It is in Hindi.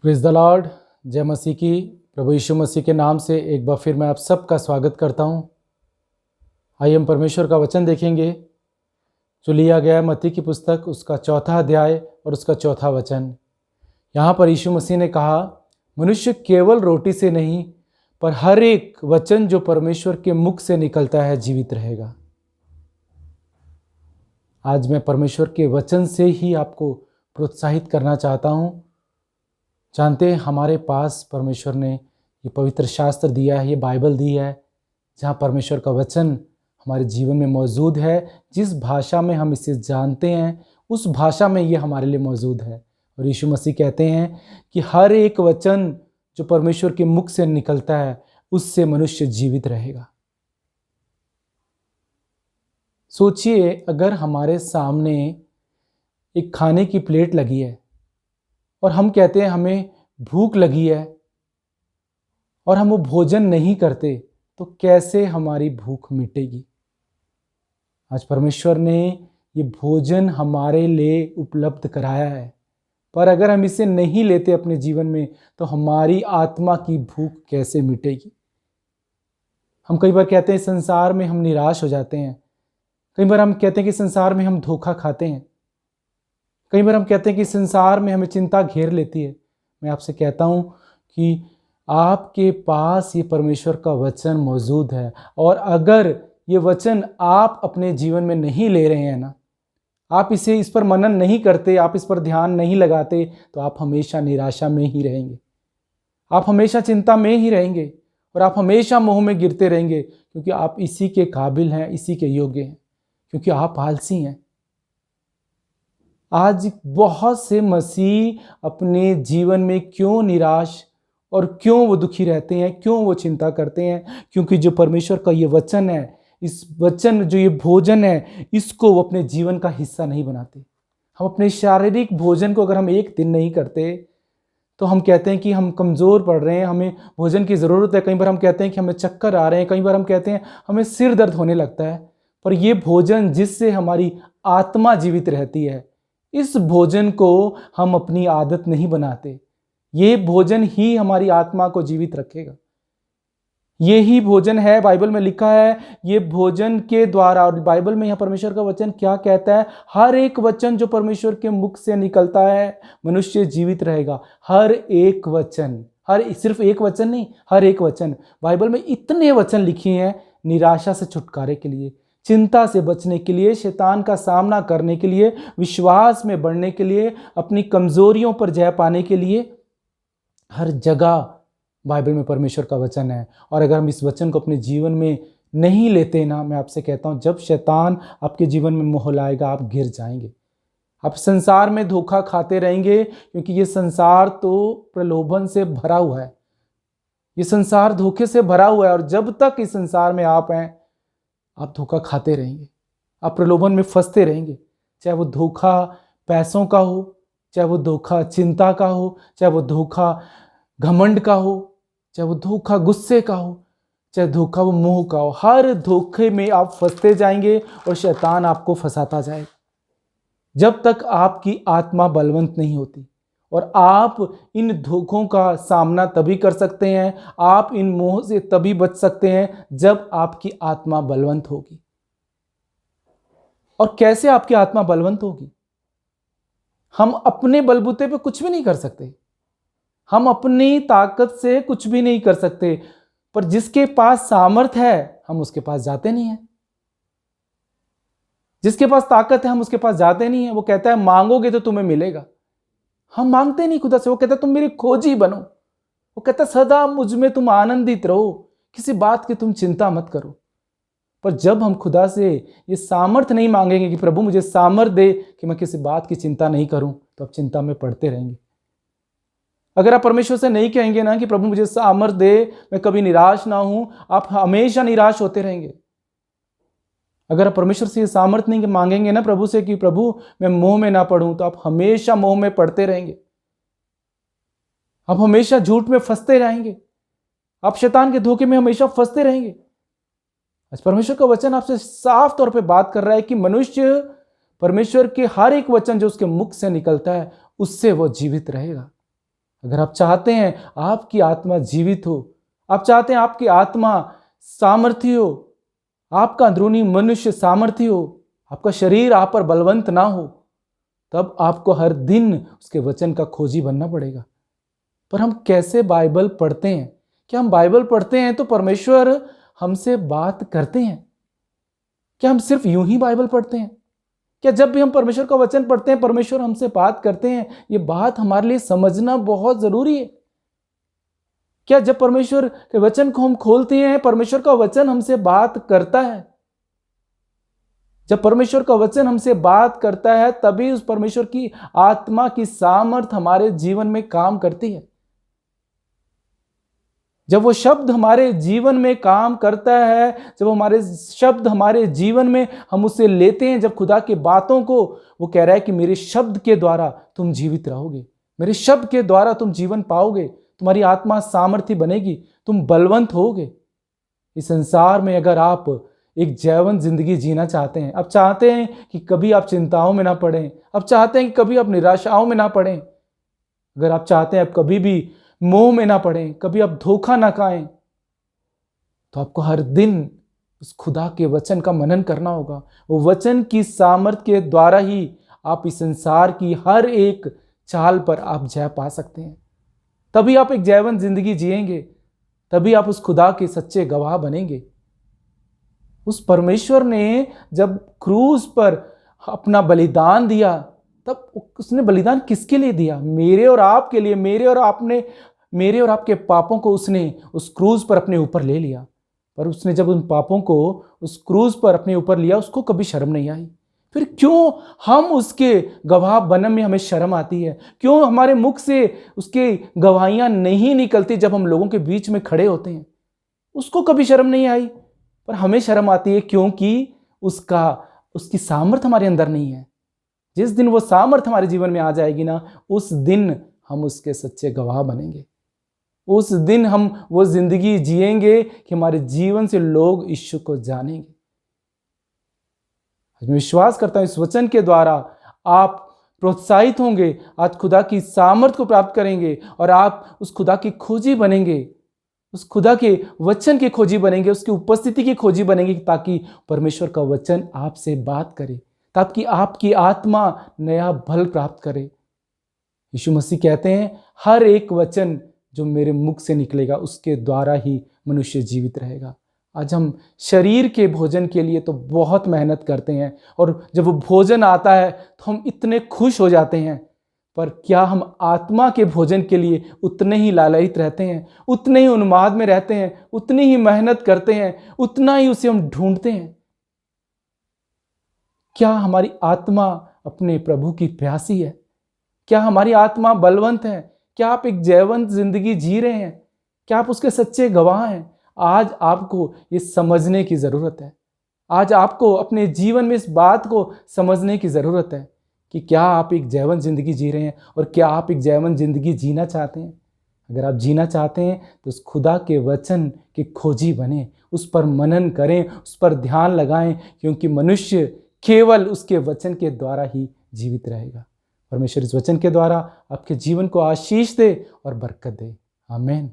Praise the Lord. जय मसीह की। प्रभु यीशु मसीह के नाम से एक बार फिर मैं आप सबका स्वागत करता हूं। आइए हम परमेश्वर का वचन देखेंगे जो लिया गया है मत्ती की पुस्तक, उसका 4था अध्याय और उसका 4था वचन। यहाँ पर यीशु मसीह ने कहा, मनुष्य केवल रोटी से नहीं पर हर एक वचन जो परमेश्वर के मुख से निकलता है जीवित रहेगा। आज मैं परमेश्वर के वचन से ही आपको प्रोत्साहित करना चाहता हूँ। जानते हैं हमारे पास परमेश्वर ने ये पवित्र शास्त्र दिया है, ये बाइबल दी है, जहाँ परमेश्वर का वचन हमारे जीवन में मौजूद है। जिस भाषा में हम इसे जानते हैं उस भाषा में ये हमारे लिए मौजूद है। और यीशु मसीह कहते हैं कि हर एक वचन जो परमेश्वर के मुख से निकलता है उससे मनुष्य जीवित रहेगा। सोचिए, अगर हमारे सामने एक खाने की प्लेट लगी है और हम कहते हैं हमें भूख लगी है और हम वो भोजन नहीं करते, तो कैसे हमारी भूख मिटेगी? आज परमेश्वर ने ये भोजन हमारे लिए उपलब्ध कराया है, पर अगर हम इसे नहीं लेते अपने जीवन में तो हमारी आत्मा की भूख कैसे मिटेगी? हम कई बार कहते हैं संसार में हम निराश हो जाते हैं। कई बार हम कहते हैं कि संसार में हम धोखा खाते हैं। कई बार हम कहते हैं कि संसार में हमें चिंता घेर लेती है। मैं आपसे कहता हूँ कि आपके पास ये परमेश्वर का वचन मौजूद है, और अगर ये वचन आप अपने जीवन में नहीं ले रहे हैं ना, आप इस पर मनन नहीं करते, आप इस पर ध्यान नहीं लगाते, तो आप हमेशा निराशा में ही रहेंगे, आप हमेशा चिंता में ही रहेंगे और आप हमेशा मोह में गिरते रहेंगे, क्योंकि आप इसी के काबिल हैं, इसी के योग्य हैं, क्योंकि आप आलसी हैं। आज बहुत से मसीह अपने जीवन में क्यों निराश और क्यों वो दुखी रहते हैं, क्यों वो चिंता करते हैं? क्योंकि जो परमेश्वर का ये वचन है, इस वचन जो ये भोजन है, इसको वो अपने जीवन का हिस्सा नहीं बनाते। हम अपने शारीरिक भोजन को अगर हम एक दिन नहीं करते तो हम कहते हैं कि हम कमज़ोर पड़ रहे हैं, हमें भोजन की ज़रूरत है। कई बार हम कहते हैं कि हमें चक्कर आ रहे हैं, कई बार हम कहते हैं हमें सिर दर्द होने लगता है। पर ये भोजन जिससे हमारी आत्मा जीवित रहती है, इस भोजन को हम अपनी आदत नहीं बनाते। ये भोजन ही हमारी आत्मा को जीवित रखेगा। ये ही भोजन है, बाइबल में लिखा है, ये भोजन के द्वारा। और बाइबल में यह परमेश्वर का वचन क्या कहता है? हर एक वचन जो परमेश्वर के मुख से निकलता है मनुष्य जीवित रहेगा। हर एक वचन, सिर्फ एक वचन नहीं, हर एक वचन। बाइबल में इतने वचन लिखे हैं निराशा से छुटकारे के लिए, चिंता से बचने के लिए, शैतान का सामना करने के लिए, विश्वास में बढ़ने के लिए, अपनी कमजोरियों पर जय पाने के लिए। हर जगह बाइबल में परमेश्वर का वचन है। और अगर हम इस वचन को अपने जीवन में नहीं लेते ना, मैं आपसे कहता हूं, जब शैतान आपके जीवन में मोह लाएगा आप गिर जाएंगे। आप संसार में धोखा खाते रहेंगे, क्योंकि ये संसार तो प्रलोभन से भरा हुआ है, ये संसार धोखे से भरा हुआ है। और जब तक इस संसार में आप हैं आप धोखा खाते रहेंगे, आप प्रलोभन में फंसते रहेंगे। चाहे वो धोखा पैसों का हो, चाहे वो धोखा चिंता का हो, चाहे वो धोखा घमंड का हो, चाहे वो धोखा गुस्से का हो, चाहे धोखा वो मोह का हो। हर धोखे में आप फंसते जाएंगे और शैतान आपको फंसाता जाएगा, जब तक आपकी आत्मा बलवंत नहीं होती। और आप इन धोखों का सामना तभी कर सकते हैं, आप इन मोह से तभी बच सकते हैं जब आपकी आत्मा बलवंत होगी। और कैसे आपकी आत्मा बलवंत होगी? हम अपने बलबूते पे कुछ भी नहीं कर सकते, हम अपनी ताकत से कुछ भी नहीं कर सकते, पर जिसके पास सामर्थ्य है हम उसके पास जाते नहीं हैं। जिसके पास ताकत है हम उसके पास जाते नहीं हैं। वो कहता है मांगोगे तो तुम्हें मिलेगा। हम मांगते नहीं खुदा से। वो कहता है तुम मेरी खोजी बनो। वो कहता है सदा मुझ में तुम आनंदित रहो, किसी बात की तुम चिंता मत करो। पर जब हम खुदा से ये सामर्थ्य नहीं मांगेंगे कि प्रभु मुझे सामर्थ्य दे कि मैं किसी बात की चिंता नहीं करूं, तो आप चिंता में पड़ते रहेंगे। अगर आप परमेश्वर से नहीं कहेंगे ना कि प्रभु मुझे सामर्थ्य दे, मैं कभी निराश ना हूं, आप हमेशा निराश होते रहेंगे। अगर आप परमेश्वर से ये सामर्थ्य नहीं मांगेंगे ना प्रभु से कि प्रभु मैं मोह में ना पड़ूं, तो आप हमेशा मोह में पड़ते रहेंगे, आप हमेशा झूठ में फंसते रहेंगे, आप शैतान के धोखे में हमेशा फंसते रहेंगे। आज परमेश्वर का वचन आपसे साफ तौर पे बात कर रहा है कि मनुष्य परमेश्वर के हर एक वचन जो उसके मुख से निकलता है उससे वो जीवित रहेगा। अगर आप चाहते हैं आपकी आत्मा जीवित हो, आप चाहते हैं आपकी आत्मा सामर्थी हो, आपका अंदरूनी मनुष्य सामर्थी हो, आपका शरीर आप पर बलवंत ना हो, तब आपको हर दिन उसके वचन का खोजी बनना पड़ेगा। पर हम कैसे बाइबल पढ़ते हैं? क्या हम बाइबल पढ़ते हैं तो परमेश्वर हमसे बात करते हैं? क्या हम सिर्फ यूं ही बाइबल पढ़ते हैं? क्या जब भी हम परमेश्वर का वचन पढ़ते हैं परमेश्वर हमसे बात करते हैं? ये बात हमारे लिए समझना बहुत जरूरी है। क्या जब परमेश्वर के वचन को हम खोलते हैं परमेश्वर का वचन हमसे बात करता है? जब परमेश्वर का वचन हमसे बात करता है तभी उस परमेश्वर की आत्मा की सामर्थ हमारे जीवन में काम करती है। जब वो शब्द हमारे जीवन में काम करता है, जब हमारे शब्द हमारे जीवन में हम उसे लेते हैं, जब खुदा की बातों को वो कह रहा है कि मेरे शब्द के द्वारा तुम जीवित रहोगे, मेरे शब्द के द्वारा तुम जीवन पाओगे, तुम्हारी आत्मा सामर्थ्य बनेगी, तुम बलवंत होगे। इस संसार में अगर आप एक जीवन जिंदगी जीना चाहते हैं, आप चाहते हैं कि कभी आप चिंताओं में ना पड़ें, आप चाहते हैं कि कभी आप निराशाओं में ना पड़ें, अगर आप चाहते हैं आप कभी भी मोह में ना पड़ें, कभी आप धोखा ना खाएं, तो आपको हर दिन उस खुदा के वचन का मनन करना होगा। वो वचन की सामर्थ के द्वारा ही आप इस संसार की हर एक चाल पर आप जय पा सकते हैं। तभी आप एक जीवन जिंदगी जिएंगे, तभी आप उस खुदा के सच्चे गवाह बनेंगे। उस परमेश्वर ने जब क्रूस पर अपना बलिदान दिया तब उसने बलिदान किसके लिए दिया? मेरे और आपके लिए। मेरे और आपके पापों को उसने उस क्रूस पर अपने ऊपर ले लिया। पर उसने जब उन पापों को उस क्रूस पर अपने ऊपर लिया उसको कभी शर्म नहीं आई। फिर क्यों हम उसके गवाह बनने में हमें शर्म आती है? क्यों हमारे मुख से उसके गवाहियां नहीं निकलती जब हम लोगों के बीच में खड़े होते हैं? उसको कभी शर्म नहीं आई, पर हमें शर्म आती है क्योंकि उसकी सामर्थ हमारे अंदर नहीं है। जिस दिन वो सामर्थ हमारे जीवन में आ जाएगी ना, उस दिन हम उसके सच्चे गवाह बनेंगे। उस दिन हम वो जिंदगी जिएंगे कि हमारे जीवन से लोग यीशु को जानेंगे। मैं विश्वास करता हूं इस वचन के द्वारा आप प्रोत्साहित होंगे, आज खुदा की सामर्थ को प्राप्त करेंगे और आप उस खुदा की खोजी बनेंगे, उस खुदा के वचन के खोजी बनेंगे, उसकी उपस्थिति की खोजी बनेंगे, ताकि परमेश्वर का वचन आपसे बात करे, ताकि आपकी आत्मा नया बल प्राप्त करे। यीशु मसीह कहते हैं हर एक वचन जो मेरे मुख से निकलेगा उसके द्वारा ही मनुष्य जीवित रहेगा। आज हम शरीर के भोजन के लिए तो बहुत मेहनत करते हैं और जब वो भोजन आता है तो हम इतने खुश हो जाते हैं, पर क्या हम आत्मा के भोजन के लिए उतने ही लालायित रहते हैं, उतने ही उन्माद में रहते हैं, उतनी ही मेहनत करते हैं, उतना ही उसे हम ढूंढते हैं? क्या हमारी आत्मा अपने प्रभु की प्यासी है? क्या हमारी आत्मा बलवंत है? क्या आप एक जयवंत जिंदगी जी रहे हैं? क्या आप उसके सच्चे गवाह हैं? आज आपको ये समझने की जरूरत है। आज आपको अपने जीवन में इस बात को समझने की जरूरत है कि क्या आप एक जयवंत जिंदगी जी रहे हैं और क्या आप एक जयवंत जिंदगी जीना चाहते हैं। अगर आप जीना चाहते हैं तो उस खुदा के वचन के खोजी बने, उस पर मनन करें, उस पर ध्यान लगाएं, क्योंकि मनुष्य केवल उसके वचन के द्वारा ही जीवित रहेगा। परमेश्वर इस वचन के द्वारा आपके जीवन को आशीष दे और बरकत दे। आमीन।